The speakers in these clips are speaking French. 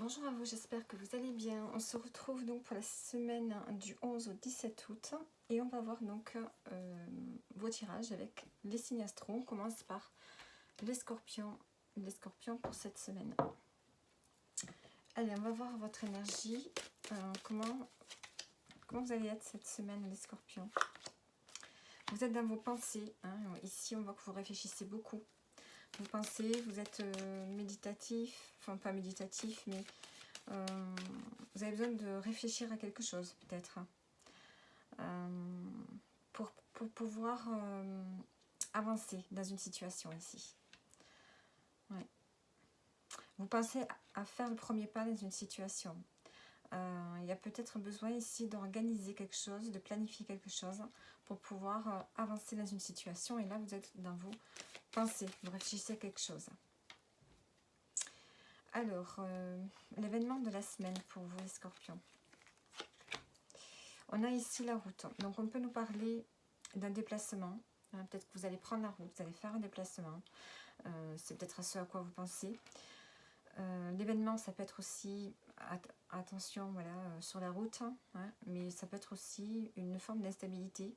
Bonjour à vous, j'espère que vous allez bien. On se retrouve donc pour la semaine du 11 au 17 août et on va voir donc vos tirages avec les signes astro. On commence par les scorpions pour cette semaine. Allez, on va voir votre énergie. Comment vous allez être cette semaine, les scorpions? Vous êtes dans vos pensées. Ici, on voit que vous réfléchissez beaucoup. Vous pensez, vous êtes méditatif, enfin pas méditatif, mais vous avez besoin de réfléchir à quelque chose, peut-être, pour pouvoir avancer dans une situation ici. Ouais. Vous pensez à faire le premier pas dans une situation. Il y a peut-être besoin ici d'organiser quelque chose, de planifier quelque chose pour pouvoir avancer dans une situation. Et là, vous êtes dans vos pensées, vous réfléchissez à quelque chose. Alors, l'événement de la semaine pour vous, les scorpions. On a ici la route. Donc, on peut nous parler d'un déplacement. Peut-être que vous allez prendre la route, vous allez faire un déplacement. C'est peut-être à ce à quoi vous pensez. L'événement, ça peut être aussi, attention, voilà, sur la route, mais ça peut être aussi une forme d'instabilité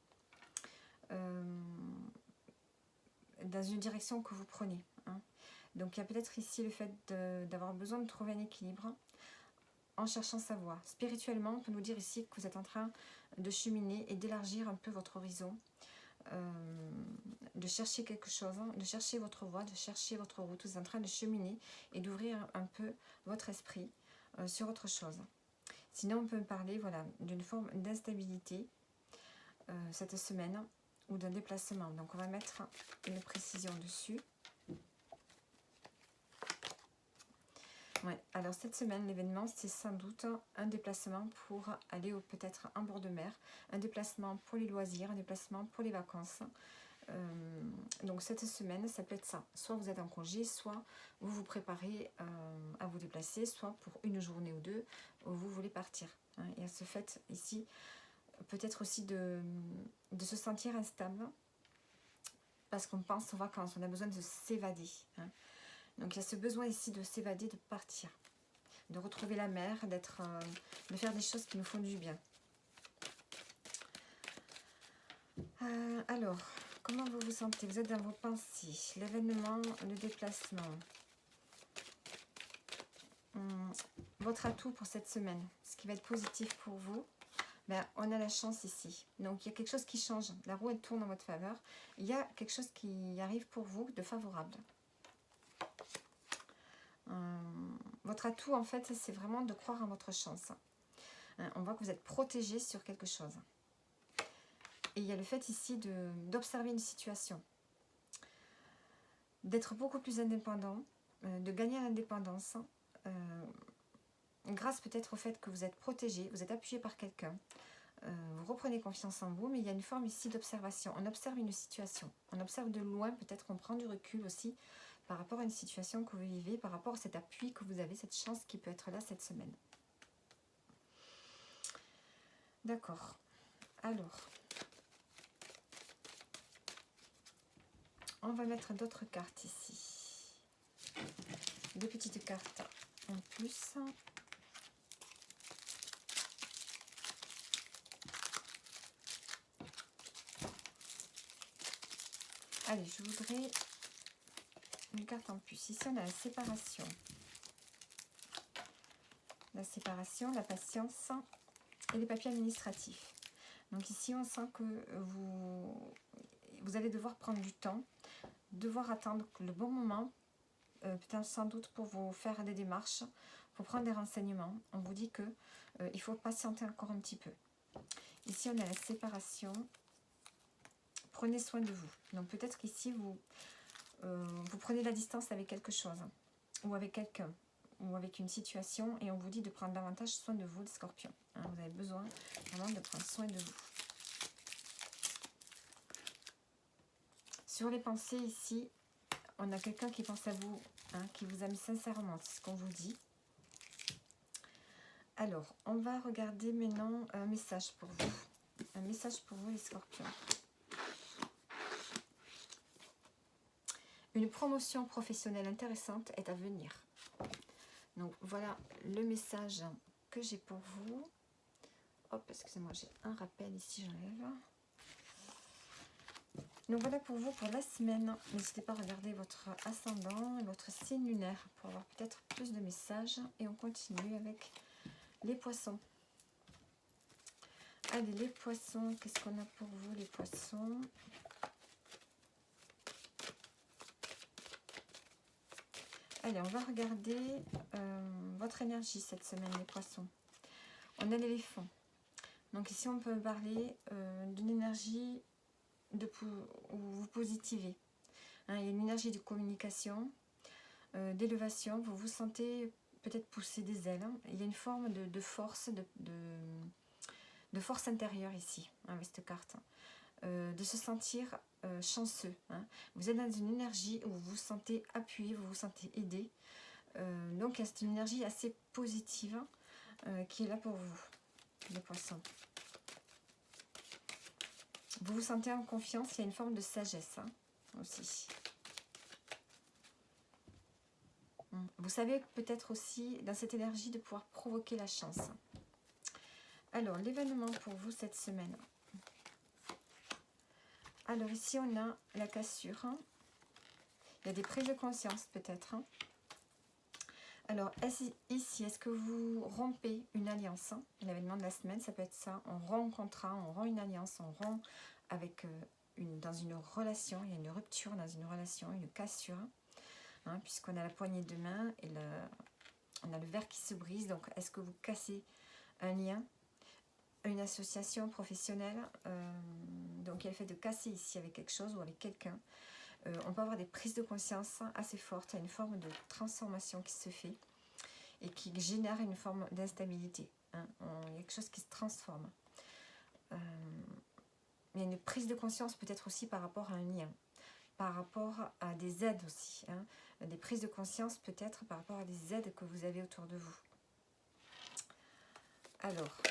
dans une direction que vous prenez. Donc, il y a peut-être ici le fait d'avoir besoin de trouver un équilibre en cherchant sa voie. Spirituellement, on peut nous dire ici que vous êtes en train de cheminer et d'élargir un peu votre horizon, de chercher quelque chose, de chercher votre voie, de chercher votre route. Vous êtes en train de cheminer et d'ouvrir un peu votre esprit sur autre chose. Sinon, on peut parler, voilà, d'une forme d'instabilité cette semaine ou d'un déplacement. Donc, on va mettre une précision dessus. Ouais. Alors cette semaine, l'événement, c'est sans doute un déplacement pour aller peut-être en bord de mer, un déplacement pour les loisirs, un déplacement pour les vacances. Donc cette semaine, ça peut être ça. Soit vous êtes en congé, soit vous vous préparez à vous déplacer, soit pour une journée ou deux, où vous voulez partir. Et à ce fait, ici, peut-être aussi de se sentir instable, parce qu'on pense aux vacances, on a besoin de s'évader. Donc il y a ce besoin ici de s'évader, de partir, de retrouver la mer, de faire des choses qui nous font du bien. Alors, comment vous vous sentez? Vous êtes dans vos pensées, l'événement, le déplacement. Votre atout pour cette semaine, ce qui va être positif pour vous, on a la chance ici. Donc il y a quelque chose qui change, la roue elle tourne en votre faveur. Il y a quelque chose qui arrive pour vous de favorable. Votre atout, en fait, c'est vraiment de croire en votre chance. On voit que vous êtes protégé sur quelque chose. Et il y a le fait ici d'observer une situation. D'être beaucoup plus indépendant, de gagner à l'indépendance, grâce peut-être au fait que vous êtes protégé, vous êtes appuyé par quelqu'un. Vous reprenez confiance en vous, mais il y a une forme ici d'observation. On observe une situation, on observe de loin, peut-être qu'on prend du recul aussi, par rapport à une situation que vous vivez, par rapport à cet appui que vous avez, cette chance qui peut être là cette semaine. D'accord. Alors, on va mettre d'autres cartes ici. Deux petites cartes en plus. Allez, je voudrais une carte en plus. Ici, on a la séparation. La séparation, la patience et les papiers administratifs. Donc ici, on sent que vous allez devoir prendre du temps, devoir attendre le bon moment, peut-être sans doute pour vous faire des démarches, pour prendre des renseignements. On vous dit que il faut patienter encore un petit peu. Ici, on a la séparation. Prenez soin de vous. Donc peut-être qu'ici, vous prenez la distance avec quelque chose, ou avec quelqu'un, ou avec une situation, et on vous dit de prendre davantage soin de vous, les scorpions. Vous avez besoin vraiment de prendre soin de vous. Sur les pensées ici, on a quelqu'un qui pense à vous, qui vous aime sincèrement, c'est ce qu'on vous dit. Alors, on va regarder maintenant un message pour vous. Un message pour vous, les scorpions. Une promotion professionnelle intéressante est à venir. Donc voilà le message que j'ai pour vous. Hop, excusez-moi, j'ai un rappel ici, j'enlève. Donc voilà pour vous pour la semaine. N'hésitez pas à regarder votre ascendant et votre signe lunaire pour avoir peut-être plus de messages. Et on continue avec les poissons. Allez, les poissons, qu'est-ce qu'on a pour vous les poissons? Allez, on va regarder votre énergie cette semaine, les poissons. On a l'éléphant. Donc ici, on peut parler d'une énergie où vous positivez. Hein, il y a une énergie de communication, d'élévation. Vous vous sentez peut-être pousser des ailes. Hein. Il y a une forme de force, de force intérieure ici, hein, avec cette carte. De se sentir chanceux. Hein. Vous êtes dans une énergie où vous vous sentez appuyé, vous vous sentez aidé. Donc c'est une énergie assez positive qui est là pour vous, les poissons. Vous vous sentez en confiance, il y a une forme de sagesse hein, aussi. Vous savez peut-être aussi dans cette énergie de pouvoir provoquer la chance. Alors l'événement pour vous cette semaine. Alors ici on a la cassure. Il y a des prises de conscience peut-être. Alors ici, est-ce que vous rompez une alliance? L'événement de la semaine, ça peut être ça. On rompt un contrat, on rompt une alliance, on rompt avec dans une relation. Il y a une rupture dans une relation, une cassure. Hein, puisqu'on a la poignée de main et on a le verre qui se brise. Donc est-ce que vous cassez un lien, une association professionnelle? Donc il y a le fait de casser ici avec quelque chose ou avec quelqu'un. On peut avoir des prises de conscience assez fortes. Il y a une forme de transformation qui se fait et qui génère une forme d'instabilité. Hein. Il y a quelque chose qui se transforme. Il y a une prise de conscience peut-être aussi par rapport à un lien, par rapport à des aides aussi. Hein. Des prises de conscience peut-être par rapport à des aides que vous avez autour de vous. Alors,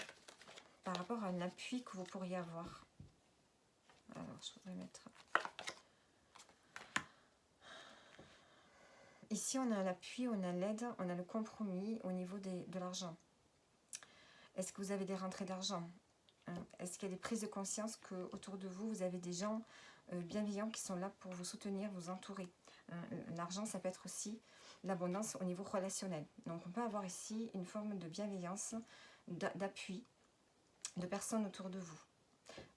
par rapport à un appui que vous pourriez avoir. Alors, je voudrais mettre... Ici, on a l'appui, on a l'aide, on a le compromis au niveau de l'argent. Est-ce que vous avez des rentrées d'argent? Est-ce qu'il y a des prises de conscience qu'autour de vous, vous avez des gens bienveillants qui sont là pour vous soutenir, vous entourer? L'argent, ça peut être aussi l'abondance au niveau relationnel. Donc, on peut avoir ici une forme de bienveillance, d'appui, de personnes autour de vous.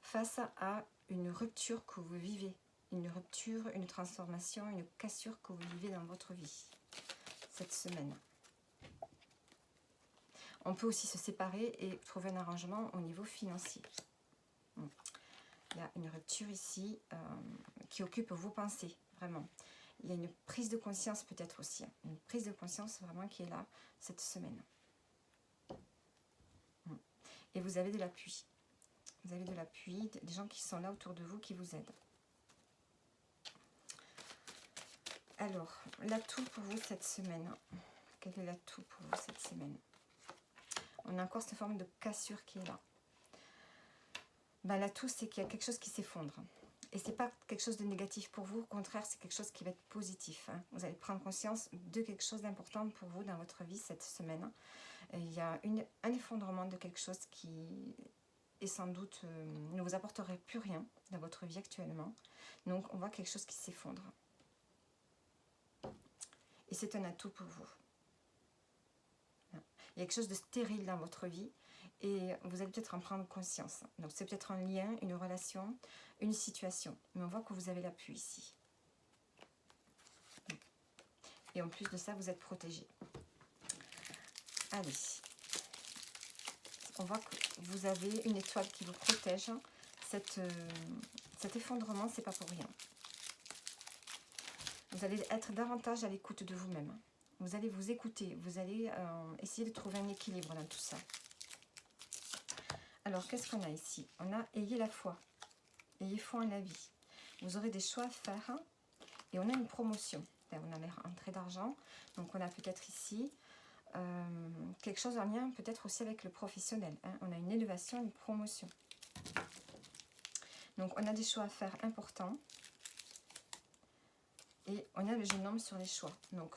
Face à une rupture que vous vivez, une rupture, une transformation, une cassure que vous vivez dans votre vie cette semaine. On peut aussi se séparer et trouver un arrangement au niveau financier. Il y a une rupture ici qui occupe vos pensées, vraiment. Il y a une prise de conscience peut-être aussi. Une prise de conscience vraiment qui est là cette semaine. Et vous avez de l'appui. Vous avez de l'appui, des gens qui sont là autour de vous, qui vous aident. Alors, l'atout pour vous cette semaine. Quel est l'atout pour vous cette semaine? On a encore cette forme de cassure qui est là. Ben, l'atout, c'est qu'il y a quelque chose qui s'effondre. Et ce n'est pas quelque chose de négatif pour vous. Au contraire, c'est quelque chose qui va être positif. Hein. Vous allez prendre conscience de quelque chose d'important pour vous dans votre vie cette semaine. Et il y a un effondrement de quelque chose qui est sans doute ne vous apporterait plus rien dans votre vie actuellement. Donc, on voit quelque chose qui s'effondre. Et c'est un atout pour vous. Il y a quelque chose de stérile dans votre vie et vous allez peut-être en prendre conscience. Donc c'est peut-être un lien, une relation, une situation. Mais on voit que vous avez l'appui ici. Et en plus de ça, vous êtes protégé. Allez. On voit que vous avez une étoile qui vous protège. Cet effondrement, c'est pas pour rien. Vous allez être davantage à l'écoute de vous-même. Vous allez vous écouter, vous allez essayer de trouver un équilibre dans tout ça. Alors, qu'est-ce qu'on a ici? On a « Ayez la foi ». Ayez foi en la vie. Vous aurez des choix à faire et on a une promotion. On a les rentrées d'argent. Donc, on a peut-être ici quelque chose en lien peut-être aussi avec le professionnel. Hein. On a une élévation, une promotion. Donc, on a des choix à faire importants. Et on a le jeune homme sur les choix. Donc,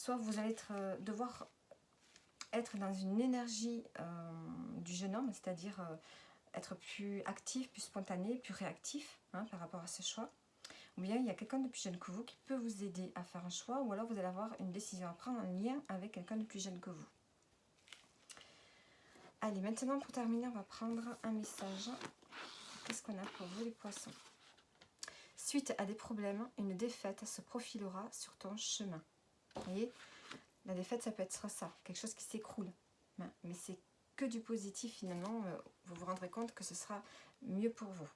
soit vous allez devoir être dans une énergie du jeune homme, c'est-à-dire être plus actif, plus spontané, plus réactif par rapport à ce choix. Ou bien il y a quelqu'un de plus jeune que vous qui peut vous aider à faire un choix, ou alors vous allez avoir une décision à prendre en lien avec quelqu'un de plus jeune que vous. Allez, maintenant pour terminer, on va prendre un message. Qu'est-ce qu'on a pour vous les poissons? Suite à des problèmes, une défaite se profilera sur ton chemin. Vous voyez, la défaite, ça peut être ça, quelque chose qui s'écroule. Mais c'est que du positif finalement, vous vous rendrez compte que ce sera mieux pour vous.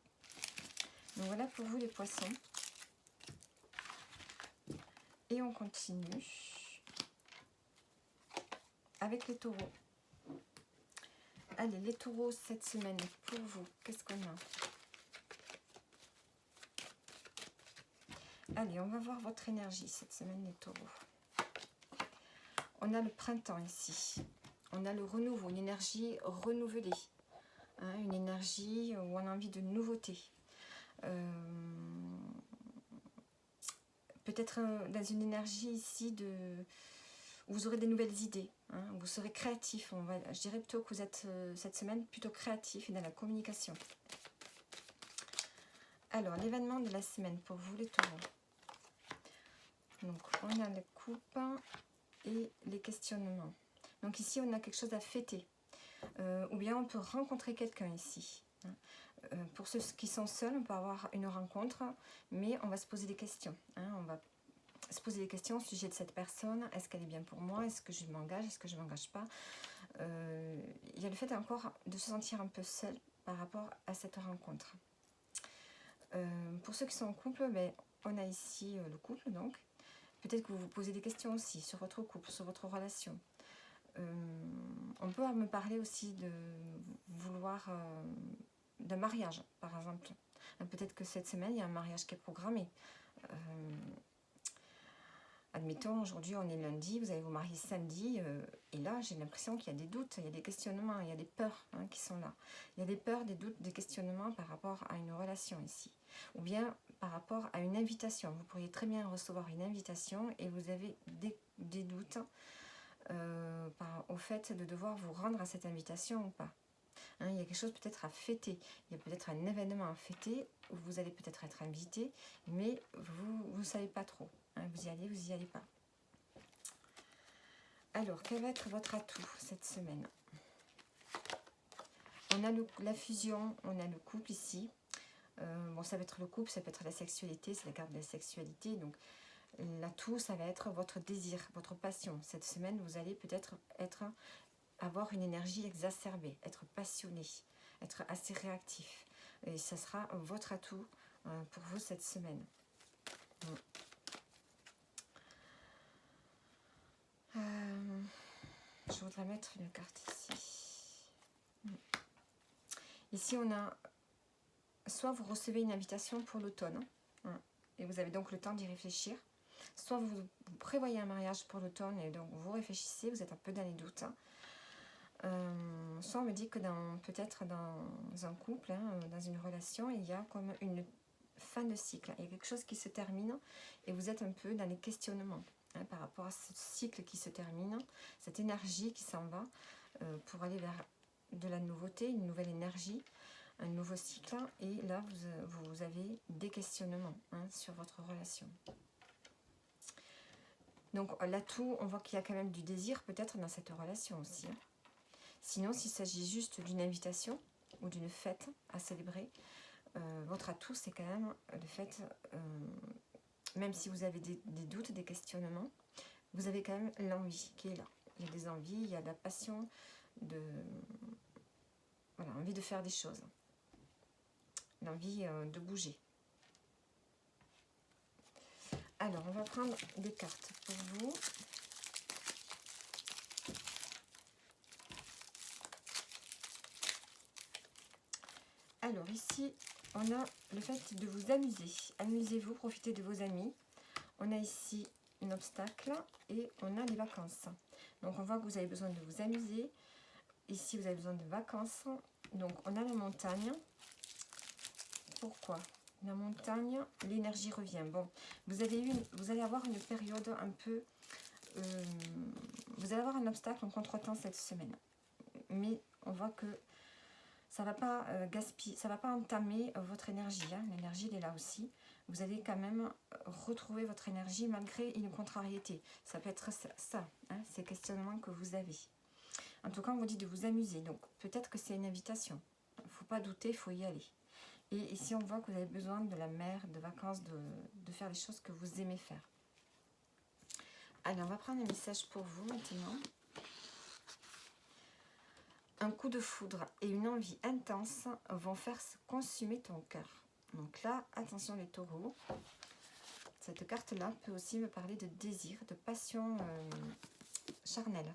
Donc voilà pour vous les poissons. Et on continue avec les taureaux. Allez, les taureaux, cette semaine, pour vous, qu'est-ce qu'on a? Allez, on va voir votre énergie cette semaine, les taureaux. On a le printemps ici. On a le renouveau, une énergie renouvelée. Une énergie où on a envie de nouveauté. Peut-être dans une énergie ici où vous aurez des nouvelles idées. Vous serez créatif. Je dirais plutôt que vous êtes cette semaine plutôt créatif et dans la communication. Alors, l'événement de la semaine pour vous, les taureaux. Donc, on a la coupe et les questionnements. Donc ici, on a quelque chose à fêter. Ou bien on peut rencontrer quelqu'un ici. Pour ceux qui sont seuls, on peut avoir une rencontre, mais on va se poser des questions. On va se poser des questions au sujet de cette personne. Est-ce qu'elle est bien pour moi? Est-ce que je m'engage? Est-ce que je ne m'engage pas? Il y a le fait encore de se sentir un peu seul par rapport à cette rencontre. Pour ceux qui sont en couple, on a ici le couple, donc. Peut-être que vous vous posez des questions aussi sur votre couple, sur votre relation. On peut me parler aussi de vouloir d'un mariage, par exemple. Peut-être que cette semaine, il y a un mariage qui est programmé. Admettons, aujourd'hui, on est lundi, vous allez vous marier samedi, et là, j'ai l'impression qu'il y a des doutes, il y a des questionnements, il y a des peurs qui sont là. Il y a des peurs, des doutes, des questionnements par rapport à une relation ici. Ou bien par rapport à une invitation. Vous pourriez très bien recevoir une invitation et vous avez des doutes au fait de devoir vous rendre à cette invitation ou pas. Il y a quelque chose peut-être à fêter. Il y a peut-être un événement à fêter où vous allez peut-être être invité, mais vous ne savez pas trop. Vous y allez pas. Alors, quel va être votre atout cette semaine? On a la fusion, on a le couple ici. Ça va être le couple, ça peut être la sexualité, c'est la carte de la sexualité. Donc, l'atout, ça va être votre désir, votre passion. Cette semaine, vous allez peut-être avoir une énergie exacerbée, être passionné, être assez réactif. Et ça sera votre atout pour vous cette semaine. Je voudrais mettre une carte ici. Ici, on a soit vous recevez une invitation pour l'automne, et vous avez donc le temps d'y réfléchir, soit vous prévoyez un mariage pour l'automne, et donc vous réfléchissez, vous êtes un peu dans les doutes. Soit on me dit que peut-être dans un couple, dans une relation, il y a comme une fin de cycle. Il y a quelque chose qui se termine, et vous êtes un peu dans les questionnements. Par rapport à ce cycle qui se termine, cette énergie qui s'en va pour aller vers de la nouveauté, une nouvelle énergie, un nouveau cycle. Et là, vous avez des questionnements sur votre relation. Donc l'atout, on voit qu'il y a quand même du désir peut-être dans cette relation aussi. Sinon, s'il s'agit juste d'une invitation ou d'une fête à célébrer, votre atout, c'est quand même le fait... même si vous avez des doutes, des questionnements, vous avez quand même l'envie qui est là. Il y a des envies, il y a de la passion, envie de faire des choses. L'envie de bouger. Alors, on va prendre des cartes pour vous. Alors, ici, on a le fait de vous amuser. Amusez-vous, profitez de vos amis. On a ici un obstacle et on a les vacances. Donc, on voit que vous avez besoin de vous amuser. Ici, vous avez besoin de vacances. Donc, on a la montagne. Pourquoi? La montagne, l'énergie revient. Bon, vous allez avoir une période un peu vous allez avoir un obstacle, un contretemps cette semaine. Mais on voit que ça ne va pas gaspiller, ça ne va pas entamer votre énergie. Hein. L'énergie, elle est là aussi. Vous allez quand même retrouver votre énergie malgré une contrariété. Ça peut être ça, hein, ces questionnements que vous avez. En tout cas, on vous dit de vous amuser. Donc, peut-être que c'est une invitation. Il ne faut pas douter, il faut y aller. Et ici, on voit que vous avez besoin de la mer, de vacances, de faire les choses que vous aimez faire. Allez, on va prendre un message pour vous maintenant. Un coup de foudre et une envie intense vont faire consumer ton cœur. Donc là, attention les taureaux. Cette carte-là peut aussi me parler de désir, de passion charnelle.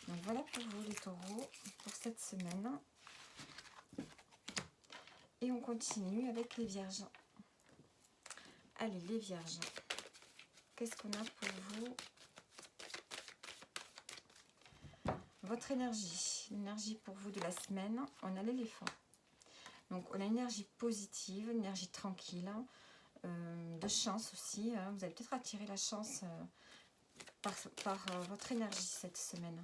Donc voilà pour vous les taureaux pour cette semaine. Et on continue avec les vierges. Allez les vierges, qu'est-ce qu'on a pour vous? Votre énergie, l'énergie pour vous de la semaine, on a l'éléphant. Donc on a une énergie positive, une énergie tranquille, de chance aussi. Hein. Vous allez peut-être attirer la chance par votre énergie cette semaine.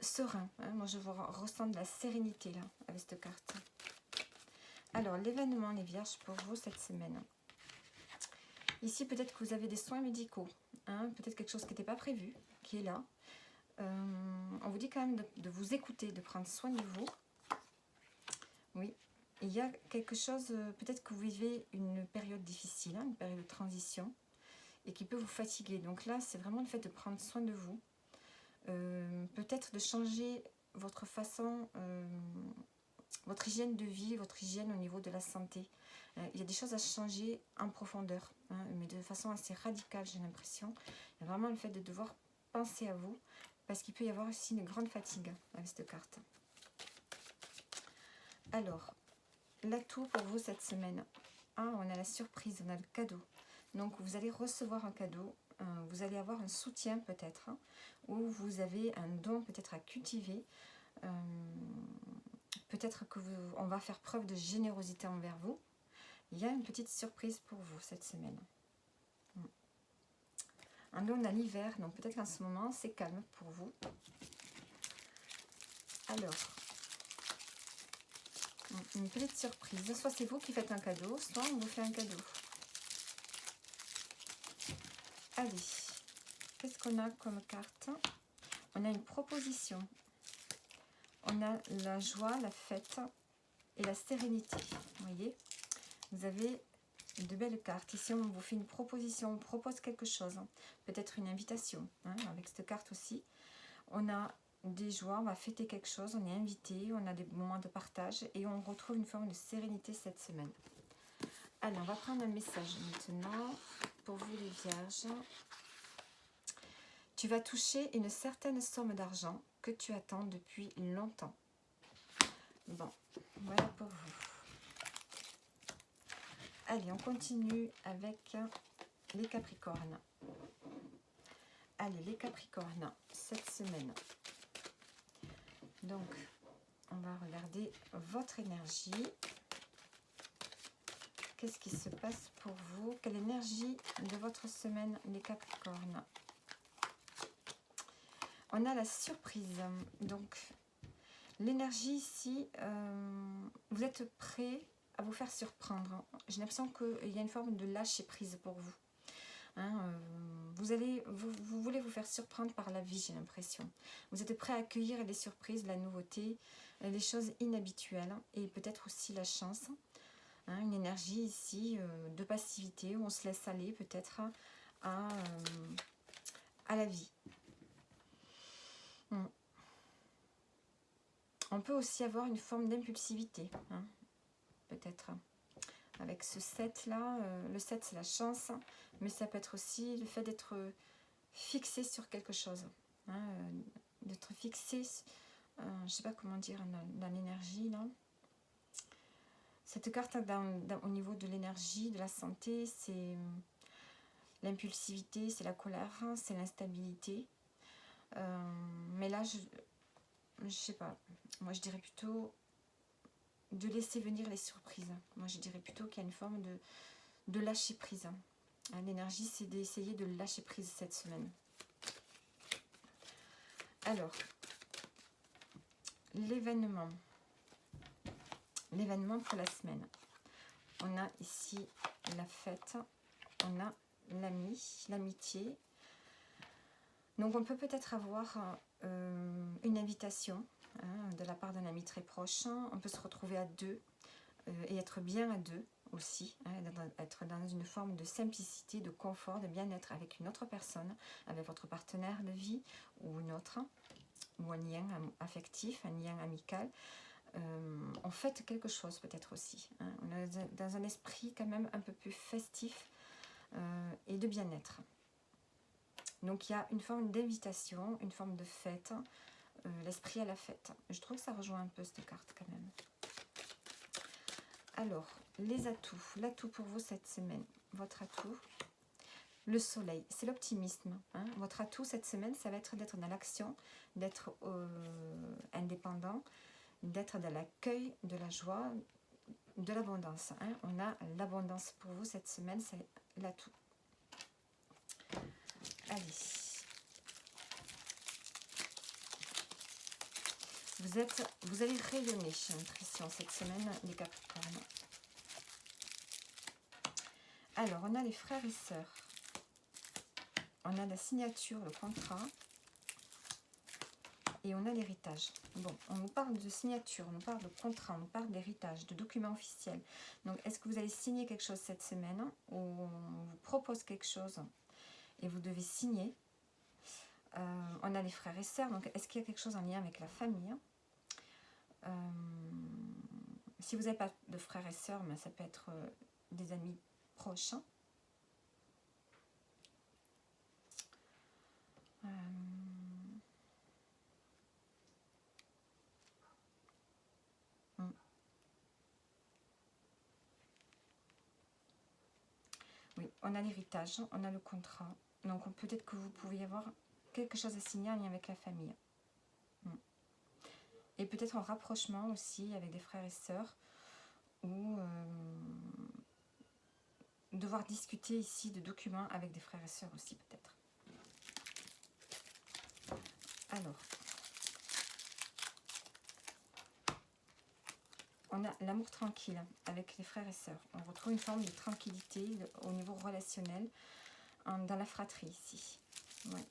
Serein, hein. Moi je ressens de la sérénité là avec cette carte. Alors l'événement les vierges pour vous cette semaine. Ici peut-être que vous avez des soins médicaux, hein. Peut-être quelque chose qui n'était pas prévu, qui est là. On vous dit quand même de vous écouter, de prendre soin de vous. Oui, il y a quelque chose, peut-être que vous vivez une période difficile, hein, une période de transition, et qui peut vous fatiguer. Donc là, c'est vraiment le fait de prendre soin de vous. Peut-être de changer votre façon, votre hygiène de vie, votre hygiène au niveau de la santé. Il y a des choses à changer en profondeur, hein, mais de façon assez radicale, j'ai l'impression. Il y a vraiment le fait de devoir penser à vous, parce qu'il peut y avoir aussi une grande fatigue avec cette carte. Alors, l'atout pour vous cette semaine. Ah, on a la surprise, on a le cadeau. Donc, vous allez recevoir un cadeau. Vous allez avoir un soutien peut-être, hein, ou vous avez un don peut-être à cultiver. Peut-être que on va faire preuve de générosité envers vous. Il y a une petite surprise pour vous cette semaine. Là, on a l'hiver, donc peut-être qu'en ce moment, c'est calme pour vous. Alors, une petite surprise. Soit c'est vous qui faites un cadeau, soit on vous fait un cadeau. Allez, qu'est-ce qu'on a comme carte? On a une proposition. On a la joie, la fête et la sérénité. Vous voyez, vous avez de belles cartes. Ici, on vous fait une proposition, on propose quelque chose. Peut-être une invitation, hein, avec cette carte aussi. On a des joies, on va fêter quelque chose, on est invité, on a des moments de partage et on retrouve une forme de sérénité cette semaine. Allez, on va prendre un message maintenant pour vous les vierges. Tu vas toucher une certaine somme d'argent que tu attends depuis longtemps. Bon, voilà pour vous. Allez, on continue avec les Capricornes. Allez, les Capricornes, cette semaine. Donc, on va regarder votre énergie. Qu'est-ce qui se passe pour vous? Quelle énergie de votre semaine, les Capricornes? On a la surprise. Donc, l'énergie ici, vous êtes prêt à vous faire surprendre. J'ai l'impression qu'il y a une forme de lâcher prise pour vous. Hein, vous voulez vous faire surprendre par la vie, j'ai l'impression. Vous êtes prêt à accueillir les surprises, la nouveauté, les choses inhabituelles et peut-être aussi la chance. Hein, une énergie ici de passivité où on se laisse aller peut-être à la vie. On peut aussi avoir une forme d'impulsivité, hein, peut-être. Avec ce 7 là, le 7 c'est la chance, mais ça peut être aussi le fait d'être fixé sur quelque chose. Hein, d'être fixé, je ne sais pas comment dire dans l'énergie là. Cette carte au niveau de l'énergie, de la santé, c'est l'impulsivité, c'est la colère, c'est l'instabilité. Mais là, je sais pas, moi je dirais plutôt de laisser venir les surprises. Moi, je dirais plutôt qu'il y a une forme de lâcher prise. L'énergie, c'est d'essayer de lâcher prise cette semaine. Alors, l'événement pour la semaine. On a ici la fête, on a l'amitié. Donc, on peut peut-être avoir une invitation de la part d'un ami très proche. On peut se retrouver à deux et être bien à deux aussi, être dans une forme de simplicité, de confort, de bien-être avec une autre personne, avec votre partenaire de vie ou une autre, ou un lien affectif, un lien amical. On fête quelque chose peut-être aussi. On est dans un esprit quand même un peu plus festif et de bien-être. Donc il y a une forme d'invitation, une forme de fête, l'esprit à la fête. Je trouve que ça rejoint un peu cette carte quand même. Alors, les atouts. L'atout pour vous cette semaine. Votre atout, le soleil, c'est l'optimisme. Votre atout cette semaine, ça va être d'être dans l'action, d'être indépendant, d'être dans l'accueil, de la joie, de l'abondance. On a l'abondance pour vous cette semaine, c'est l'atout. Allez. Vous allez rayonner, j'ai l'impression, cette semaine, les Capricornes. Alors, on a les frères et sœurs. On a la signature, le contrat. Et on a l'héritage. Bon, on nous parle de signature, on nous parle de contrat, on nous parle d'héritage, de documents officiels. Donc, est-ce que vous allez signer quelque chose cette semaine ou on vous propose quelque chose et vous devez signer? On a les frères et sœurs, donc est-ce qu'il y a quelque chose en lien avec la famille? Si vous n'avez pas de frères et sœurs, mais ça peut être des amis proches. Oui, on a l'héritage, on a le contrat. Donc peut-être que vous pouviez avoir quelque chose à signer en lien avec la famille. Et peut-être un rapprochement aussi avec des frères et sœurs. Ou devoir discuter ici de documents avec des frères et sœurs aussi peut-être. Alors, on a l'amour tranquille avec les frères et sœurs. On retrouve une forme de tranquillité au niveau relationnel dans la fratrie ici. Ouais.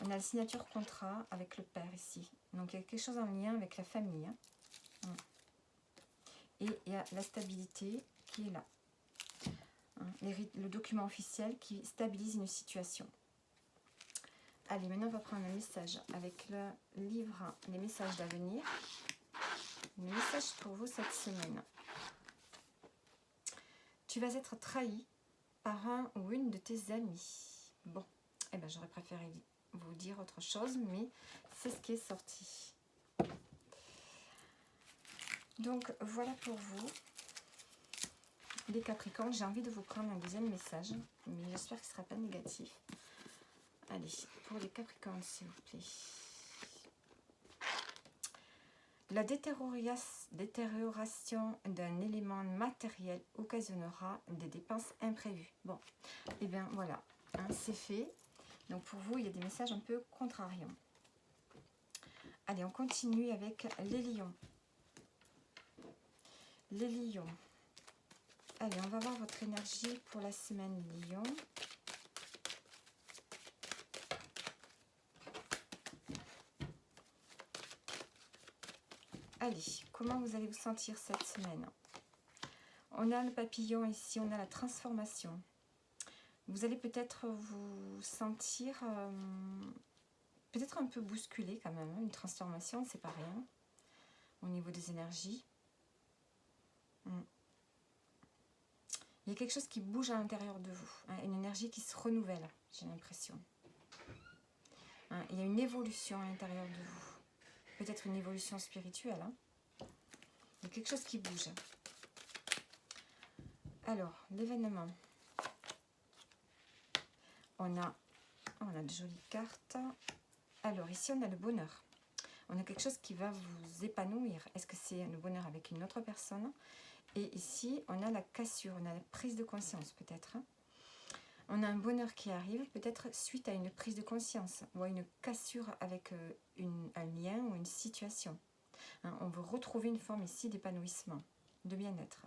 On a la signature contrat avec le père ici. Donc il y a quelque chose en lien avec la famille. Et il y a la stabilité qui est là. Le document officiel qui stabilise une situation. Allez, maintenant on va prendre un message avec le livre Les messages d'avenir. Le message pour vous cette semaine. Tu vas être trahi par un ou une de tes amis. Bon, eh ben j'aurais préféré vous dire autre chose, mais c'est ce qui est sorti. Donc voilà pour vous. Les Capricornes, j'ai envie de vous prendre un deuxième message, mais j'espère qu'il ne sera pas négatif. Allez, pour les Capricornes, s'il vous plaît. La détérioration d'un élément matériel occasionnera des dépenses imprévues. Bon, et bien voilà, c'est fait. Donc pour vous, il y a des messages un peu contrariants. Allez, on continue avec les lions. Les lions. Allez, on va voir votre énergie pour la semaine lion. Allez, comment vous allez vous sentir cette semaine? On a le papillon ici, on a la transformation. Vous allez peut-être vous sentir peut-être un peu bousculé quand même. Une transformation, c'est pas rien au niveau des énergies. Il y a quelque chose qui bouge à l'intérieur de vous, une énergie qui se renouvelle, j'ai l'impression. Il y a une évolution à l'intérieur de vous. Peut-être une évolution spirituelle. Il y a quelque chose qui bouge. Alors, l'événement. On a de jolies cartes. Alors, ici, on a le bonheur. On a quelque chose qui va vous épanouir. Est-ce que c'est le bonheur avec une autre personne? Et ici, on a la cassure, on a la prise de conscience peut-être. On a un bonheur qui arrive, peut-être suite à une prise de conscience ou à une cassure avec un lien ou une situation. Hein, on veut retrouver une forme ici d'épanouissement, de bien-être.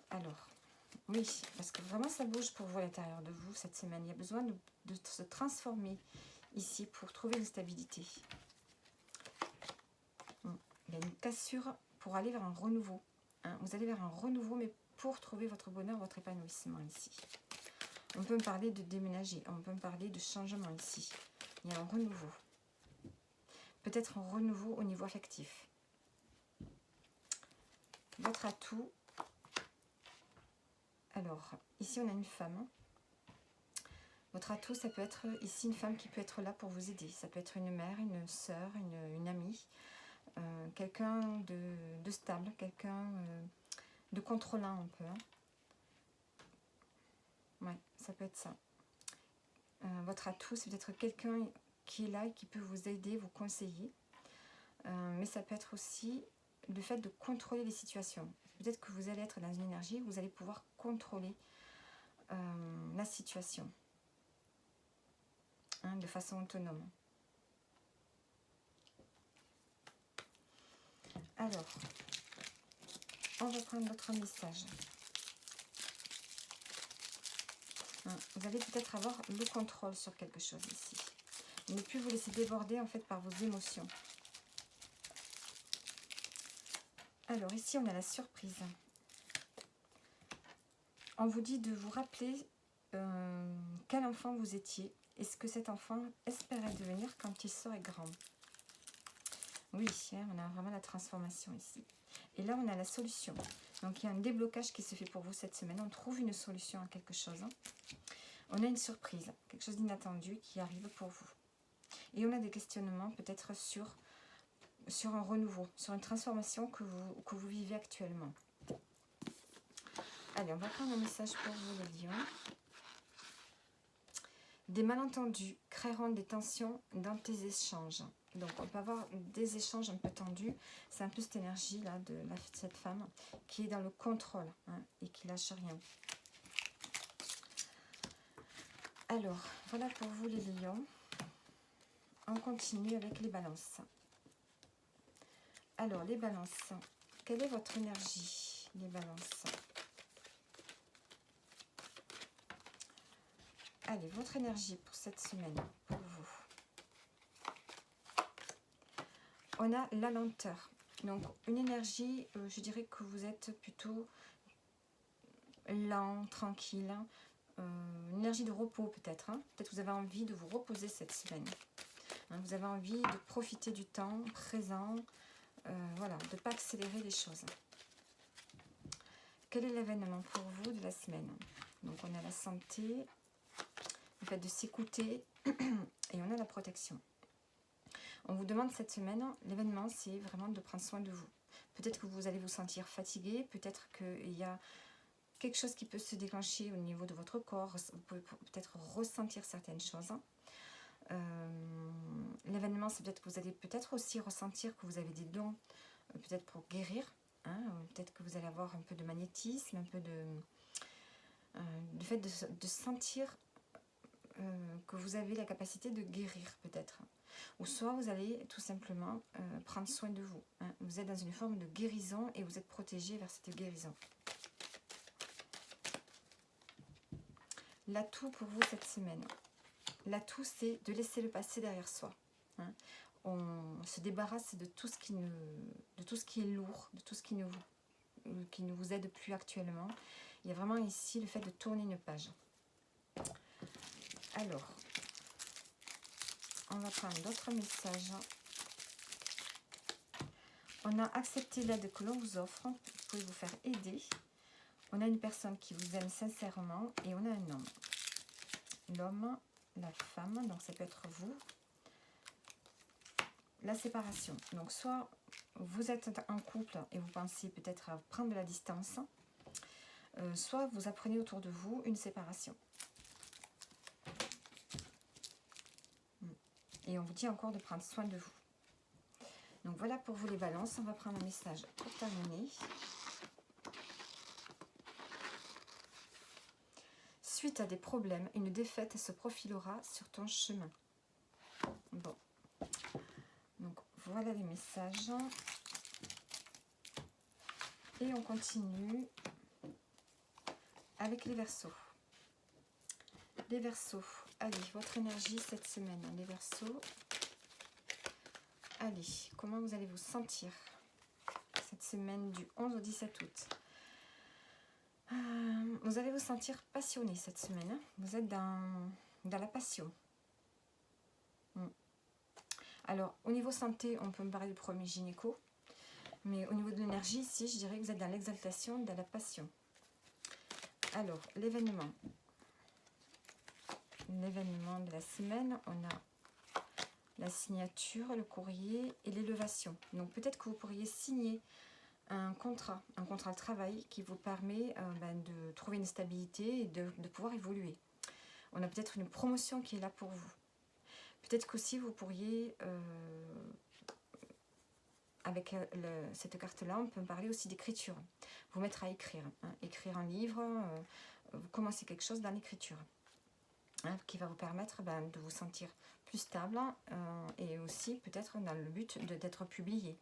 Alors, oui, parce que vraiment ça bouge pour vous à l'intérieur de vous cette semaine. Il y a besoin de se transformer ici pour trouver une stabilité. Il y a une cassure pour aller vers un renouveau. Hein. Vous allez vers un renouveau, mais pour trouver votre bonheur, votre épanouissement ici. On peut me parler de déménager, on peut me parler de changement ici. Il y a un renouveau. Peut-être un renouveau au niveau affectif. Votre atout. Alors, ici on a une femme. Votre atout, ça peut être ici une femme qui peut être là pour vous aider. Ça peut être une mère, une sœur, une amie. Quelqu'un de stable, quelqu'un de contrôlant un peu. Hein. Ouais, ça peut être ça. Votre atout, c'est peut-être quelqu'un qui est là et qui peut vous aider, vous conseiller. Mais ça peut être aussi le fait de contrôler les situations. Peut-être que vous allez être dans une énergie où vous allez pouvoir contrôler la situation hein, de façon autonome. Alors, on va prendre votre message. Vous allez peut-être avoir le contrôle sur quelque chose ici. Ne plus vous laisser déborder en fait par vos émotions. Alors ici on a la surprise. On vous dit de vous rappeler quel enfant vous étiez et ce que cet enfant espérait devenir quand il serait grand. Oui, hein, on a vraiment la transformation ici. Et là on a la solution. Donc il y a un déblocage qui se fait pour vous cette semaine. On trouve une solution à quelque chose. Hein. On a une surprise, quelque chose d'inattendu qui arrive pour vous. Et on a des questionnements peut-être sur un renouveau, sur une transformation que vous vivez actuellement. Allez, on va prendre un message pour vous, les lions. Des malentendus créeront des tensions dans tes échanges. Donc, on peut avoir des échanges un peu tendus. C'est un peu cette énergie-là de cette femme qui est dans le contrôle hein, et qui lâche rien. Alors, voilà pour vous, les lions. On continue avec les balances. Alors, les balances. Quelle est votre énergie, les balances? Allez, votre énergie pour cette semaine, pour vous. On a la lenteur. Donc, une énergie, je dirais que vous êtes plutôt lent, tranquille. Une énergie de repos peut-être. Hein. Peut-être que vous avez envie de vous reposer cette semaine. Hein, vous avez envie de profiter du temps présent. Voilà, de ne pas accélérer les choses. Quel est l'événement pour vous de la semaine? Donc, on a la santé. Le fait de s'écouter et on a la protection. On vous demande cette semaine, l'événement c'est vraiment de prendre soin de vous. Peut-être que vous allez vous sentir fatigué, peut-être qu'il y a quelque chose qui peut se déclencher au niveau de votre corps, vous pouvez peut-être ressentir certaines choses. L'événement c'est peut-être que vous allez peut-être aussi ressentir que vous avez des dons, peut-être pour guérir, hein, peut-être que vous allez avoir un peu de magnétisme, un peu de... le fait de sentir que vous avez la capacité de guérir peut-être. Ou soit vous allez tout simplement prendre soin de vous. Hein. Vous êtes dans une forme de guérison et vous êtes protégé vers cette guérison. L'atout pour vous cette semaine. L'atout c'est de laisser le passé derrière soi. Hein. On se débarrasse de tout ce qui est lourd, de tout ce qui ne vous aide plus actuellement. Il y a vraiment ici le fait de tourner une page. Alors, on va prendre d'autres messages. On a accepté l'aide que l'on vous offre. Vous pouvez vous faire aider. On a une personne qui vous aime sincèrement et on a un homme. L'homme, la femme, donc ça peut être vous. La séparation. Donc soit vous êtes en couple et vous pensez peut-être à prendre de la distance, soit vous apprenez autour de vous une séparation. Et on vous dit encore de prendre soin de vous. Donc voilà pour vous les balances. On va prendre un message pour terminer. Suite à des problèmes, une défaite se profilera sur ton chemin. Bon. Donc voilà les messages. Et on continue avec les Verseaux. Les Verseaux, allez, votre énergie cette semaine, les Verseaux. Allez, comment vous allez vous sentir cette semaine du 11 au 17 août? Vous allez vous sentir passionné cette semaine. Vous êtes dans la passion. Alors, au niveau santé, on peut me parler du premier gynéco. Mais au niveau de l'énergie, ici, je dirais que vous êtes dans l'exaltation, dans la passion. Alors, l'événement. L'événement de la semaine, on a la signature, le courrier et l'élévation. Donc, peut-être que vous pourriez signer un contrat de travail qui vous permet de trouver une stabilité et de pouvoir évoluer. On a peut-être une promotion qui est là pour vous. Peut-être qu'aussi vous pourriez, avec cette carte-là, on peut parler aussi d'écriture. Vous mettre à écrire, écrire un livre, vous commencez quelque chose dans l'écriture, qui va vous permettre de vous sentir plus stable et aussi peut-être dans le but d'être publié.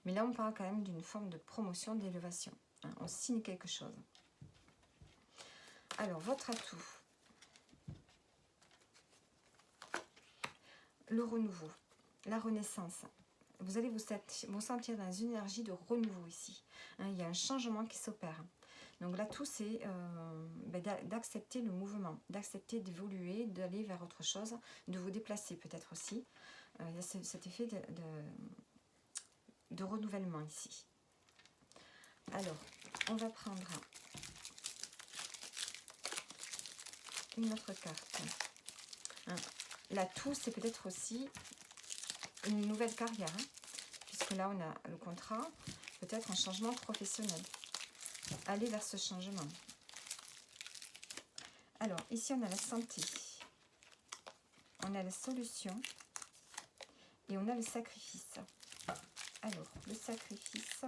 Mais là, on parle quand même d'une forme de promotion, d'élévation. On signe quelque chose. Alors, votre atout. Le renouveau, la renaissance. Vous allez vous sentir dans une énergie de renouveau ici. Il y a un changement qui s'opère. Donc l'atout, c'est d'accepter le mouvement, d'accepter d'évoluer, d'aller vers autre chose, de vous déplacer peut-être aussi. Il y a cet effet de renouvellement ici. Alors, on va prendre une autre carte. L'atout, c'est peut-être aussi une nouvelle carrière, puisque là, on a le contrat, peut-être un changement professionnel. Aller vers ce changement. Alors, ici, on a la santé, on a la solution et on a le sacrifice. Alors, le sacrifice,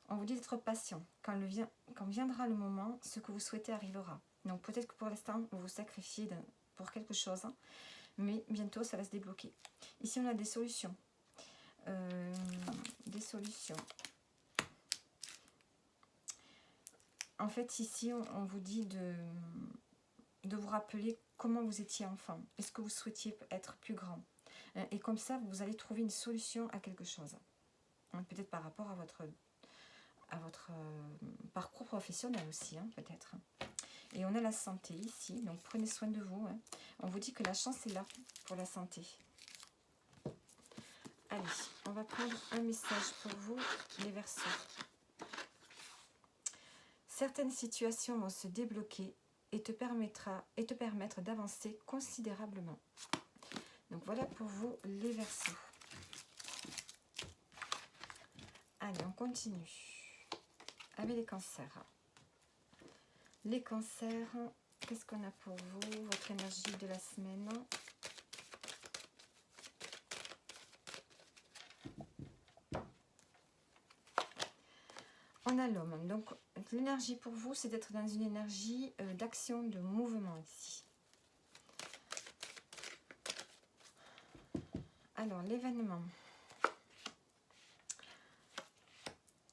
on vous dit d'être patient. Quand viendra le moment, ce que vous souhaitez arrivera. Donc, peut-être que pour l'instant, vous vous sacrifiez pour quelque chose, mais bientôt, ça va se débloquer. Ici, on a des solutions. Des solutions. En fait, ici, on vous dit de vous rappeler comment vous étiez enfant. Est-ce que vous souhaitiez être plus grand? Et comme ça, vous allez trouver une solution à quelque chose. Peut-être par rapport à votre parcours professionnel aussi, peut-être. Et on a la santé ici, donc prenez soin de vous. On vous dit que la chance est là pour la santé. Allez, on va prendre un message pour vous, les Verseaux. Certaines situations vont se débloquer et te permettre d'avancer considérablement. Donc voilà pour vous les Verseaux. Allez, on continue avec les cancers. Les cancers, qu'est-ce qu'on a pour vous? Votre énergie de la semaine. On a l'homme. Donc, l'énergie pour vous, c'est d'être dans une énergie d'action, de mouvement ici. Alors, l'événement.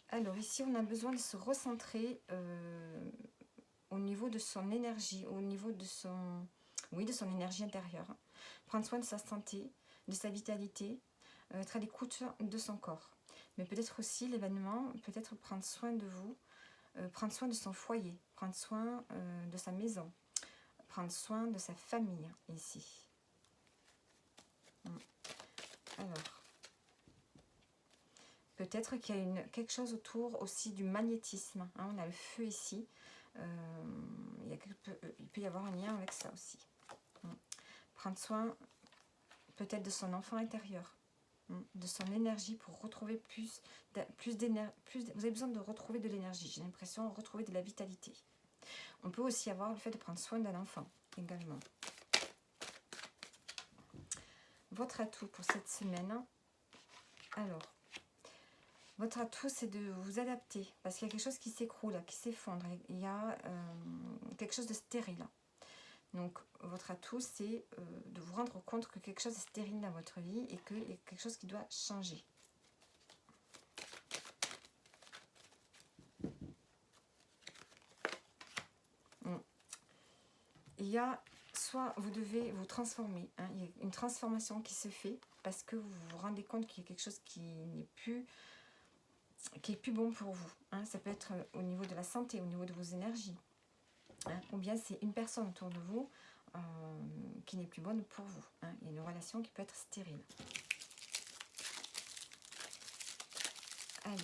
Alors, ici, on a besoin de se recentrer au niveau de son énergie, au niveau de son énergie intérieure. Prendre soin de sa santé, de sa vitalité, être à l'écoute de son corps. Mais peut-être aussi l'événement, peut-être prendre soin de vous, prendre soin de son foyer, prendre soin de sa maison, prendre soin de sa famille ici. Alors, peut-être qu'il y a quelque chose autour aussi du magnétisme. On a le feu ici. Il peut y avoir un lien avec ça aussi. Prendre soin peut-être de son enfant intérieur, de son énergie pour retrouver plus d'énergie. Vous avez besoin de retrouver de l'énergie, j'ai l'impression, de retrouver de la vitalité. On peut aussi avoir le fait de prendre soin d'un enfant également. votre atout pour cette semaine, alors, votre atout, c'est de vous adapter, parce qu'il y a quelque chose qui s'écroule, qui s'effondre, il y a quelque chose de stérile. Donc, votre atout, c'est de vous rendre compte que quelque chose est stérile dans votre vie et qu'il y a quelque chose qui doit changer. Il y a, soit vous devez vous transformer, hein, il y a une transformation qui se fait parce que vous vous rendez compte qu'il y a quelque chose qui n'est plus, bon pour vous. Hein. Ça peut être au niveau de la santé, au niveau de vos énergies. Hein, ou bien c'est une personne autour de vous qui n'est plus bonne pour vous. Hein. Il y a une relation qui peut être stérile. Allez.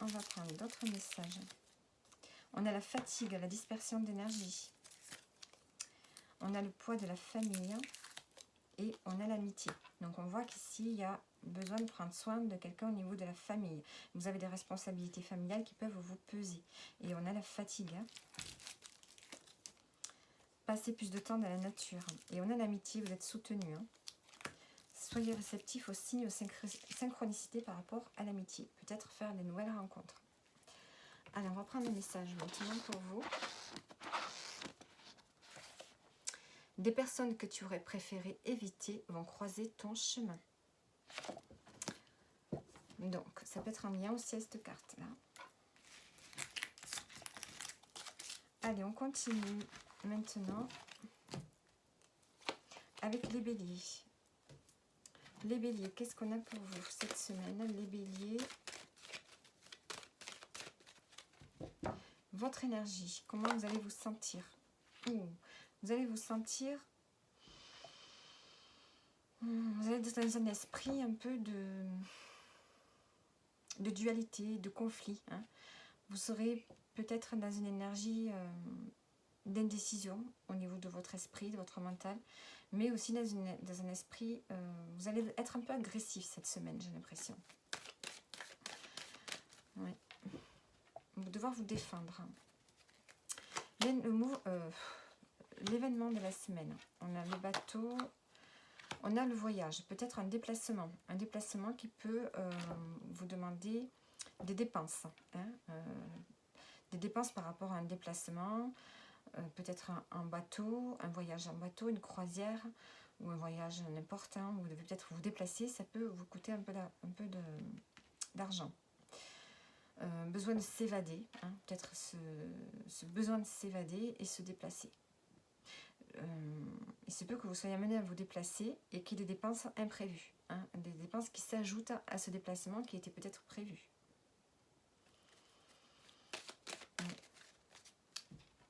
On va prendre d'autres messages. On a la fatigue, la dispersion d'énergie. On a le poids de la famille. Et on a l'amitié. Donc on voit qu'ici, il y a besoin de prendre soin de quelqu'un au niveau de la famille. Vous avez des responsabilités familiales qui peuvent vous peser. Et on a la fatigue. Passer plus de temps dans la nature. Et on a l'amitié, vous êtes soutenu. Soyez réceptifs aux signes, aux synchronicités par rapport à l'amitié. Peut-être faire des nouvelles rencontres. Alors, on va prendre un message maintenant pour vous. Des personnes que tu aurais préféré éviter vont croiser ton chemin. Donc, ça peut être en lien aussi à cette carte-là. Allez, on continue maintenant avec les béliers. Les béliers, qu'est-ce qu'on a pour vous cette semaine? Les béliers, votre énergie, comment vous allez vous sentir? Vous allez vous sentir... Vous allez être dans un esprit un peu de dualité, de conflit. Hein. Vous serez peut-être dans une énergie d'indécision au niveau de votre esprit, de votre mental, mais aussi dans un esprit... vous allez être un peu agressif cette semaine, j'ai l'impression. Oui. Vous devez devoir vous défendre. L'événement de la semaine. On a le bateau... On a le voyage, peut-être un déplacement qui peut vous demander des dépenses. Hein, des dépenses par rapport à un déplacement, peut-être un bateau, un voyage en bateau, une croisière ou un voyage n'importe où vous devez peut-être vous déplacer, ça peut vous coûter un peu d'argent. Besoin de s'évader, hein, peut-être ce besoin de s'évader et se déplacer. Il se peut que vous soyez amené à vous déplacer et qu'il y ait des dépenses imprévues, hein, des dépenses qui s'ajoutent à ce déplacement qui était peut-être prévu.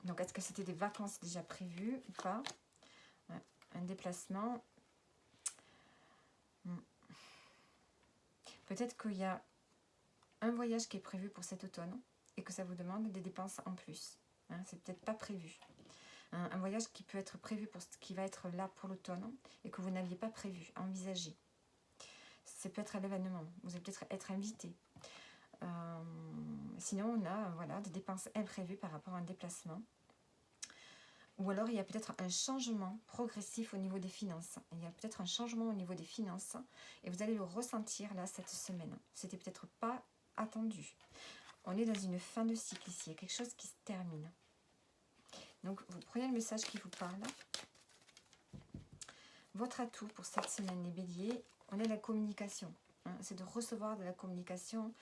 Donc, est-ce que c'était des vacances déjà prévues ou pas? Ouais, un déplacement. Peut-être qu'il y a un voyage qui est prévu pour cet automne et que ça vous demande des dépenses en plus. Hein, c'est peut-être pas prévu. Un voyage qui peut être prévu pour ce qui va être là pour l'automne et que vous n'aviez pas prévu, envisagé. C'est peut-être à l'événement, vous allez peut-être être invité. Sinon, on a voilà, des dépenses imprévues par rapport à un déplacement. Ou alors, il y a peut-être un changement progressif au niveau des finances. Il y a peut-être un changement au niveau des finances et vous allez le ressentir là cette semaine. C'était peut-être pas attendu. On est dans une fin de cycle ici, il y a quelque chose qui se termine. Donc, vous prenez le message qui vous parle. Votre atout pour cette semaine, les béliers, on a la communication. Hein, c'est de recevoir de la communication,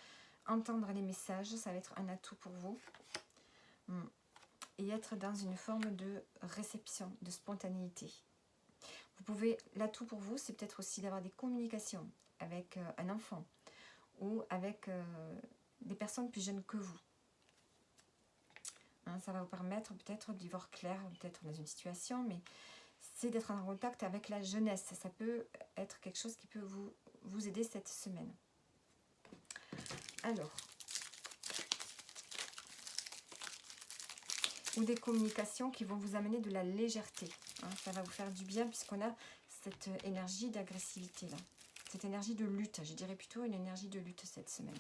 entendre les messages, ça va être un atout pour vous. Et être dans une forme de réception, de spontanéité. Vous pouvez, l'atout pour vous, c'est peut-être aussi d'avoir des communications avec un enfant ou avec des personnes plus jeunes que vous. Hein, ça va vous permettre peut-être d'y voir clair, peut-être dans une situation, mais c'est d'être en contact avec la jeunesse. Ça peut être quelque chose qui peut vous aider cette semaine. Alors, ou des communications qui vont vous amener de la légèreté. Hein, ça va vous faire du bien puisqu'on a cette énergie d'agressivité là. Cette énergie de lutte, je dirais plutôt une énergie de lutte cette semaine.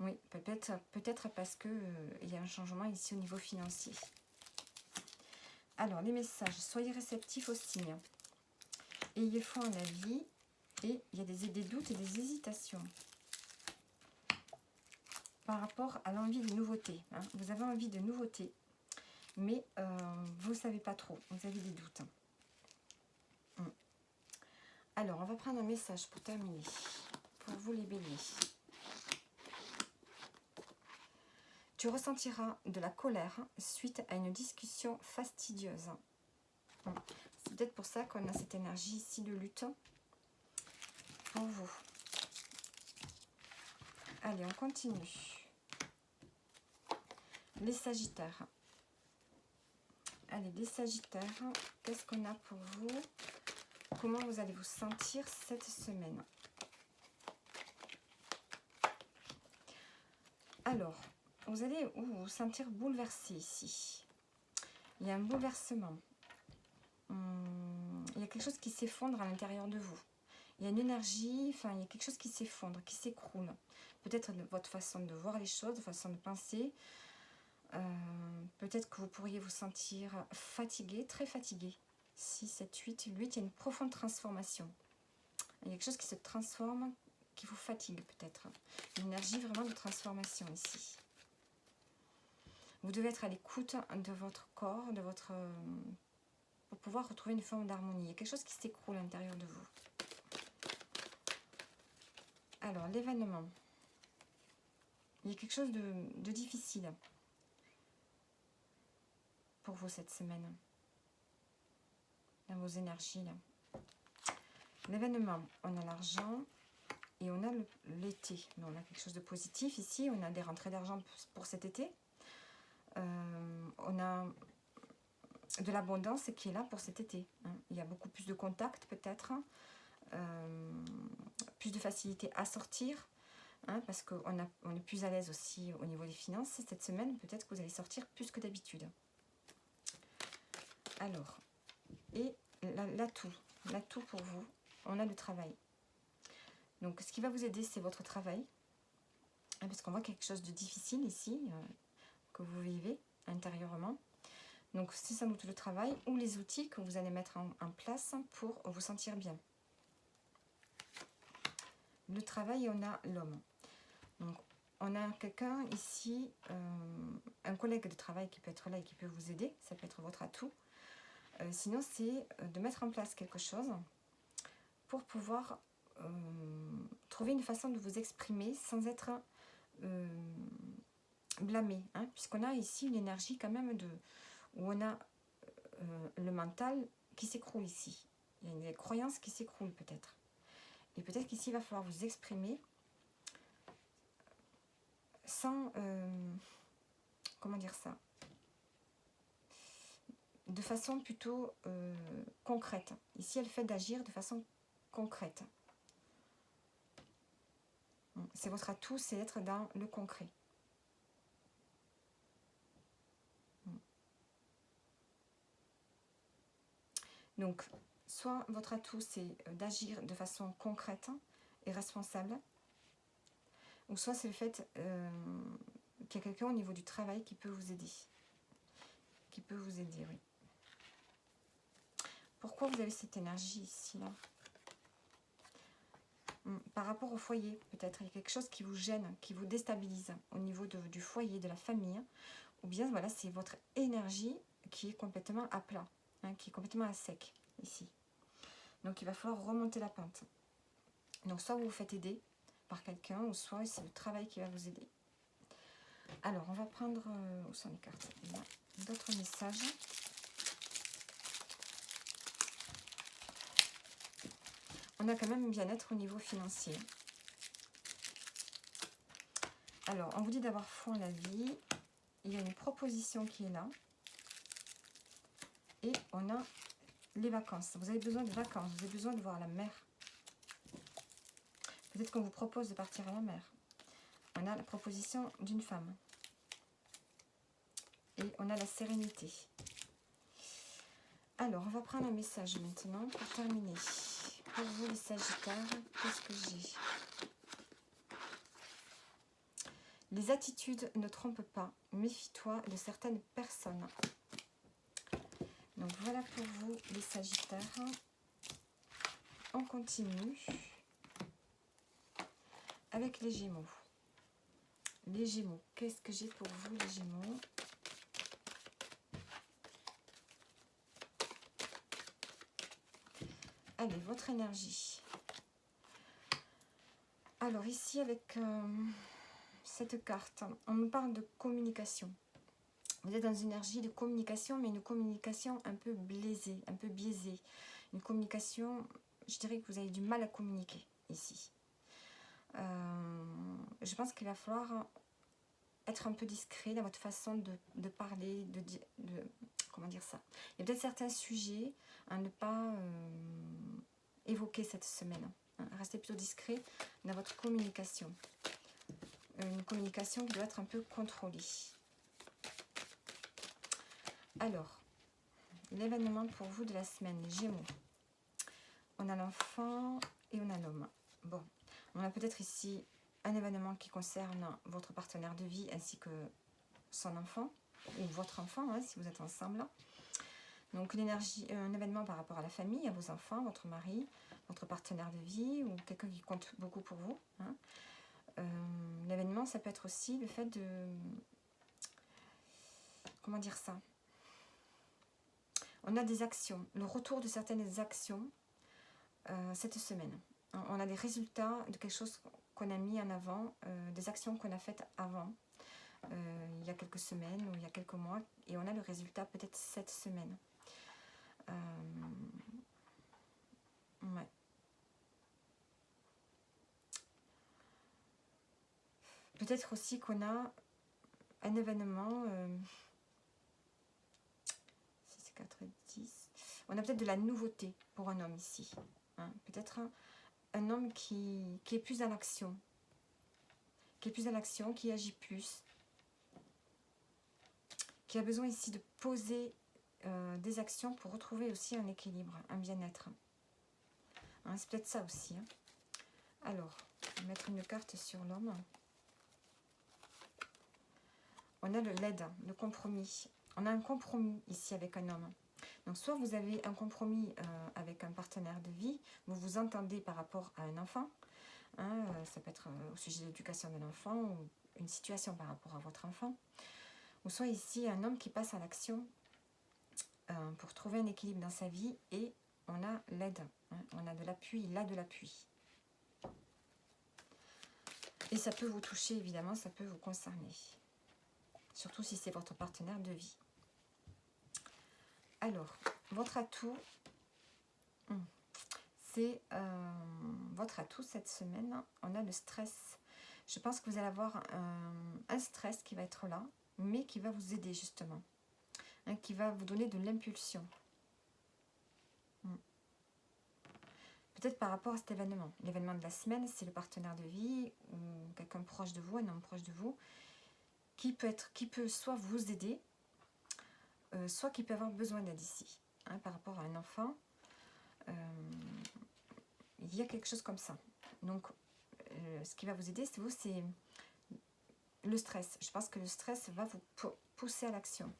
Oui, peut-être parce que il y a un changement ici au niveau financier. Alors, les messages. Soyez réceptifs aux signes. Ayez foi en la vie. Et il y a des doutes et des hésitations. Par rapport à l'envie de nouveauté. Hein. Vous avez envie de nouveauté. Mais vous ne savez pas trop. Vous avez des doutes. Alors, on va prendre un message pour terminer. Pour vous les béliers. Tu ressentiras de la colère suite à une discussion fastidieuse. C'est peut-être pour ça qu'on a cette énergie ici de lutte pour vous. Allez, on continue. Les Sagittaires. Allez, les Sagittaires, qu'est-ce qu'on a pour vous? Comment vous allez vous sentir cette semaine? Alors, vous allez vous sentir bouleversé ici. Il y a un bouleversement. Il y a quelque chose qui s'effondre à l'intérieur de vous. Il y a une énergie, enfin, il y a quelque chose qui s'effondre, qui s'écroule. Peut-être votre façon de voir les choses, votre façon de penser. Peut-être que vous pourriez vous sentir fatigué, très fatigué. 6, 7, 8, 8, il y a une profonde transformation. Il y a quelque chose qui se transforme, qui vous fatigue peut-être. Une énergie vraiment de transformation ici. Vous devez être à l'écoute de votre corps, de votre... pour pouvoir retrouver une forme d'harmonie. Il y a quelque chose qui s'écroule à l'intérieur de vous. Alors, l'événement. Il y a quelque chose de difficile pour vous cette semaine. Dans vos énergies, là. L'événement, on a l'argent et on a l'été. On a quelque chose de positif ici. On a des rentrées d'argent pour cet été. On a de l'abondance qui est là pour cet été. Hein. Il y a beaucoup plus de contacts peut-être. Plus de facilité à sortir. Hein, parce qu'on est plus à l'aise aussi au niveau des finances. Cette semaine, peut-être que vous allez sortir plus que d'habitude. Alors, et l'atout pour vous, on a le travail. Donc, ce qui va vous aider, c'est votre travail. Hein, parce qu'on voit quelque chose de difficile ici, que vous vivez intérieurement. Donc, c'est sans doute le travail ou les outils que vous allez mettre en place pour vous sentir bien. Le travail, on a l'homme. Donc, on a quelqu'un ici, un collègue de travail qui peut être là et qui peut vous aider. Ça peut être votre atout. Sinon, c'est de mettre en place quelque chose pour pouvoir trouver une façon de vous exprimer sans être blâmé. Hein, puisqu'on a ici une énergie quand même où on a le mental qui s'écroule ici. Il y a des croyances qui s'écroulent peut-être. Et peut-être qu'ici, il va falloir vous exprimer sans, comment dire ça, de façon plutôt concrète. Ici, elle fait d'agir de façon concrète. C'est votre atout, c'est être dans le concret. Donc, soit votre atout, c'est d'agir de façon concrète et responsable, ou soit c'est le fait qu'il y a quelqu'un au niveau du travail qui peut vous aider. Qui peut vous aider, oui. Pourquoi vous avez cette énergie ici, là? Par rapport au foyer, peut-être, il y a quelque chose qui vous gêne, qui vous déstabilise au niveau du foyer, de la famille, ou bien, voilà, c'est votre énergie qui est complètement à plat, hein, qui est complètement à sec, ici. Donc, il va falloir remonter la pente. Donc, soit vous vous faites aider par quelqu'un, ou soit c'est le travail qui va vous aider. Alors, on va prendre... où sont les cartes? Il y a d'autres messages. On a quand même un bien-être au niveau financier. Alors, on vous dit d'avoir foi en la vie. Il y a une proposition qui est là. Et on a les vacances. Vous avez besoin de vacances. Vous avez besoin de voir la mer. Peut-être qu'on vous propose de partir à la mer. On a la proposition d'une femme. Et on a la sérénité. Alors, on va prendre un message maintenant pour terminer. Pour vous les Sagittaires, qu'est-ce que j'ai? Les attitudes ne trompent pas. Méfie-toi de certaines personnes. Donc voilà pour vous les Sagittaires. On continue avec les Gémeaux. Les Gémeaux, qu'est-ce que j'ai pour vous les Gémeaux? Allez, votre énergie. Alors ici avec cette carte, on me parle de communication. Vous êtes dans une énergie de communication, mais une communication un peu biaisée, Une communication, je dirais que vous avez du mal à communiquer ici. Je pense qu'il va falloir être un peu discret dans votre façon de parler, comment dire ça. Il y a peut-être certains sujets à ne pas évoquer cette semaine. Restez plutôt discret dans votre communication. Une communication qui doit être un peu contrôlée. Alors, l'événement pour vous de la semaine, les Gémeaux. On a l'enfant et on a l'homme. Bon, on a peut-être ici un événement qui concerne votre partenaire de vie ainsi que son enfant, ou votre enfant, hein, si vous êtes ensemble. Donc l'énergie, un événement par rapport à la famille, à vos enfants, votre mari, votre partenaire de vie, ou quelqu'un qui compte beaucoup pour vous. Hein. L'événement, ça peut être aussi le fait de... Comment dire ça? On a des actions, le retour de certaines actions cette semaine. On a des résultats de quelque chose qu'on a mis en avant, des actions qu'on a faites avant, il y a quelques semaines ou il y a quelques mois, et on a le résultat peut-être cette semaine. Ouais. Peut-être aussi qu'on a un événement, 6, 4, 10, on a peut-être de la nouveauté pour un homme ici. Hein. Peut-être un homme qui est plus à l'action, qui agit plus, qui a besoin ici de poser des actions pour retrouver aussi un équilibre, un bien-être. Hein, c'est peut-être ça aussi. Hein. Alors, on va mettre une carte sur l'homme. On a l'aide, le compromis. On a un compromis ici avec un homme. Donc, soit vous avez un compromis avec un partenaire de vie, vous vous entendez par rapport à un enfant. Hein, ça peut être au sujet de l'éducation de l'enfant ou une situation par rapport à votre enfant. Ou soit ici, un homme qui passe à l'action pour trouver un équilibre dans sa vie et on a l'aide. Hein, on a de l'appui, il a de l'appui. Et ça peut vous toucher, évidemment, ça peut vous concerner. Surtout si c'est votre partenaire de vie. Alors, votre atout, c'est votre atout cette semaine. On a le stress. Je pense que vous allez avoir un stress qui va être là, mais qui va vous aider justement. Hein, qui va vous donner de l'impulsion. Peut-être par rapport à cet événement. L'événement de la semaine, c'est le partenaire de vie ou quelqu'un proche de vous, un homme proche de vous, qui peut soit vous aider, soit qui peut avoir besoin d'aide ici. Hein, par rapport à un enfant, il y a quelque chose comme ça. Donc, ce qui va vous aider, c'est le stress. Je pense que le stress va vous pousser à l'action.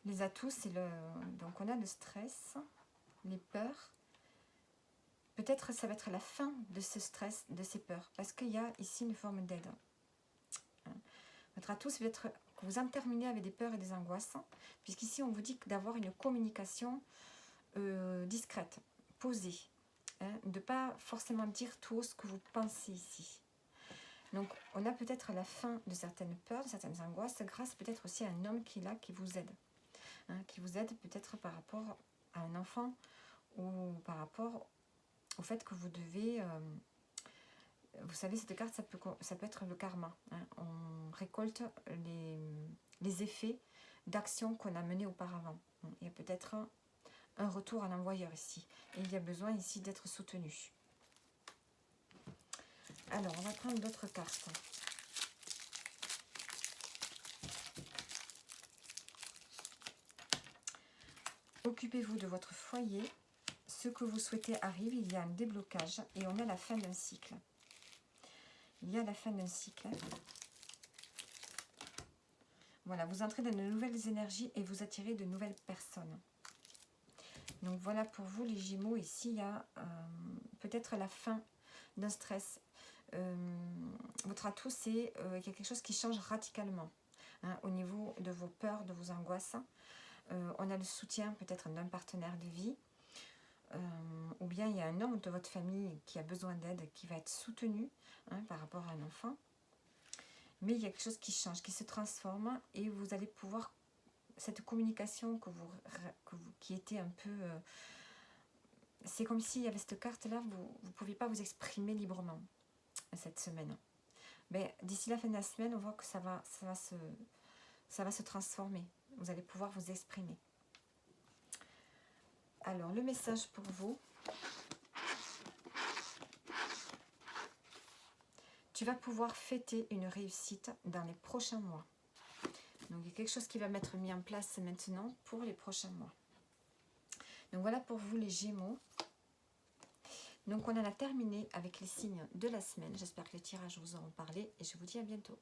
Les atouts, c'est le... Donc, on a le stress, les peurs. Peut-être ça va être la fin de ce stress, de ces peurs, parce qu'il y a ici une forme d'aide. Votre atout, c'est peut-être que vous en terminez avec des peurs et des angoisses, puisqu'ici, on vous dit d'avoir une communication discrète, posée, hein, de ne pas forcément dire tout ce que vous pensez ici. Donc, on a peut-être la fin de certaines peurs, de certaines angoisses, grâce peut-être aussi à un homme qui est là, qui vous aide. Hein, qui vous aide peut-être par rapport à un enfant ou par rapport au fait que vous devez... vous savez, cette carte, ça peut être le karma. Hein. On récolte les effets d'actions qu'on a menées auparavant. Il y a peut-être un retour à l'envoyeur ici. Et il y a besoin ici d'être soutenu. Alors, on va prendre d'autres cartes. Occupez-vous de votre foyer. Ce que vous souhaitez arrive, il y a un déblocage et on a la fin d'un cycle. Il y a la fin d'un cycle. Voilà, vous entrez dans de nouvelles énergies et vous attirez de nouvelles personnes. Donc voilà pour vous les Gémeaux. Ici, il y a peut-être la fin d'un stress. Votre atout, c'est qu'il y a quelque chose qui change radicalement hein, au niveau de vos peurs, de vos angoisses. On a le soutien peut-être d'un partenaire de vie. Ou bien il y a un homme de votre famille qui a besoin d'aide, qui va être soutenu hein, par rapport à un enfant. Mais il y a quelque chose qui change, qui se transforme et vous allez pouvoir, cette communication qui était un peu... c'est comme s'il y avait cette carte-là, vous ne pouviez pas vous exprimer librement cette semaine. Mais d'ici la fin de la semaine, on voit que ça va se transformer. Vous allez pouvoir vous exprimer. Alors, le message pour vous. Tu vas pouvoir fêter une réussite dans les prochains mois. Donc, il y a quelque chose qui va être mis en place maintenant pour les prochains mois. Donc, voilà pour vous les Gémeaux. Donc, on en a terminé avec les signes de la semaine. J'espère que les tirages vous auront parlé et je vous dis à bientôt.